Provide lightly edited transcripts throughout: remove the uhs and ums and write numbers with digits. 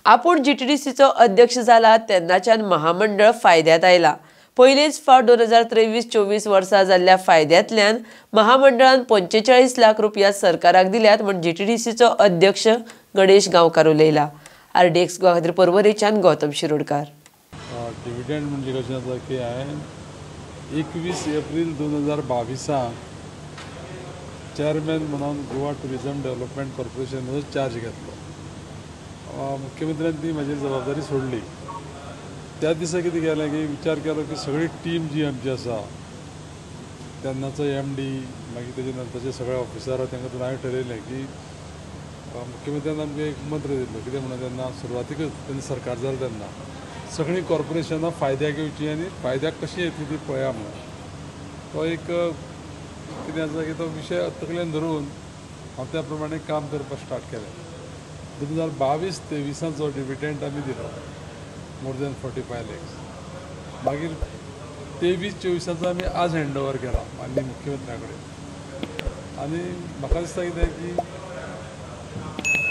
आपूण जीटीडीसीचो अध्यक्ष जाला तेन्नाच्यान महामंडळ फायद्यात आयला। पयलेच फावट 2023-24 वर्सा जाल्ल्या फायद्यांतल्यान महामंडळान 45 लाख रुपया सरकाराक दिल्यात म्हण जीटीडीसीचो अध्यक्ष गणेश गांवकार उलयला। आरडीएक्स गोवा खातीर पर्वरीच्यान गौतम शिरोडकार। डिविडंड म्हणजे कशें आसा की हांवें 21 एप्रील 2022 चेअरमॅन म्हणून गोवा टुरिझम डेव्हलपमेंट कॉर्पोरेशनाचो चार्ज घेतलो। मुख्यमंत्र्यान ती म्हजी जबाबदारी सोडली। त्या दिसा कितें केलें की विचार केलो की सगळी टीम जी आमची आसा तेन्नाचो MD मागीर तेजे नंतरचे सगळे ऑफिसर तांकां हांवें ठरयलें की मुख्यमंत्र्यान आमकां एक मंत्र दिल्लो कितें म्हणून तेन्ना सुरवातीकच तेन्ना सरकार जालें तेन्ना सगळीं कॉर्पोरेशनां फायद्याक येवची आनी फायद्याक कशी येतली ती पळया म्हणून तो एक कितें आसा की तो विशय तकलेन धरून हांव त्या प्रमाणे काम करपाक स्टार्ट केलें। 2022-23 डिविडंड आमी दिलो मोर दॅन 45 lakhs। मागीर 23-24 आमी आज हँडओवर केला माननीय मुख्यमंत्र्या कडेन। आनी म्हाका दिसता कितें की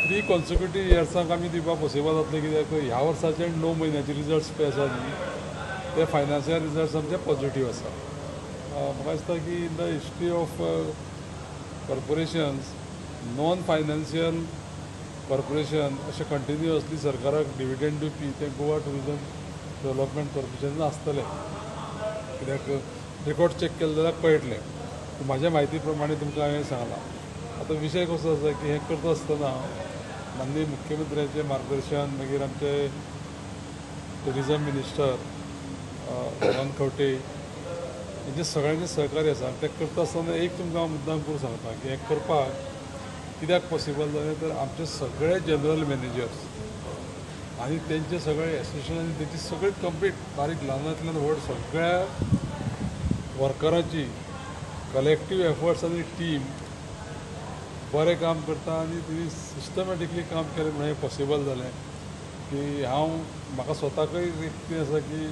3 कॉन्सिक्युटीव इयर्सांक आमी दिवपाक पॉसिबल जातलें कित्याक ह्या वर्साचे 9 म्हयन्याचे रिजल्ट्स पळय आसा न्ही ते फायनान्शियल रिजल्ट्स आमचे पॉझिटीव आसा। म्हाका दिसता की in the history of corporations non financial corporation अशें कंटिन्युअसली सरकाराक डिविडंड दिवपी ते गोवा टुरिझम डेव्हलपमेंट कॉर्पोरेशन आसतलें। कित्याक रेकॉर्ड चॅक केले जाल्यार कळटलें। म्हाज्या म्हायती प्रमाणे तुमकां हांवें सांगलां। आतां विशय कसो आसा की हें करता आसतना माननीय मुख्यमंत्र्याचें मार्गदर्शन मागीर आमचे टुरिझम मिनिस्टर मोहन खंवटे हेंचे सगळ्यांचें सहकार्य आसा। तें करता आसतना एक तुमकां हांव मुद्दाम करून सांगता की हें करपाक कित्याक पॉसिबल जालें तर आमचे सगळे जनरल मॅनेजर्स आनी तेंचे सगळे एसोसिएशन आनी तेंची सगळी कंप्लीट बारीक ल्हानांतल्यान व्हड सगळ्या वर्करांची कलेक्टीव एफर्ट्स आनी टीम बरें काम करता आनी तेणी सिस्टमॅटिकली काम केलें म्हणून हें पॉसिबल जालें। की हांव म्हाका स्वताकय एक कितें आसा की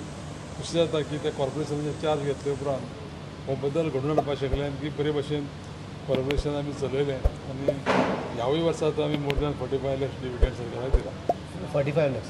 खुशी जाता की त्या कॉर्पोरेशनाचे चार्ज घेतले उपरांत हो बदल घडोवन हाडपाक शकले आनी की बरे भशेन कॉर्पोरेशन आमी चलयलें आनी ह्यावूय वर्सा आमी मोर दॅन 45 lakhs डिविडंड सरकाराक दिला। 45 lakhs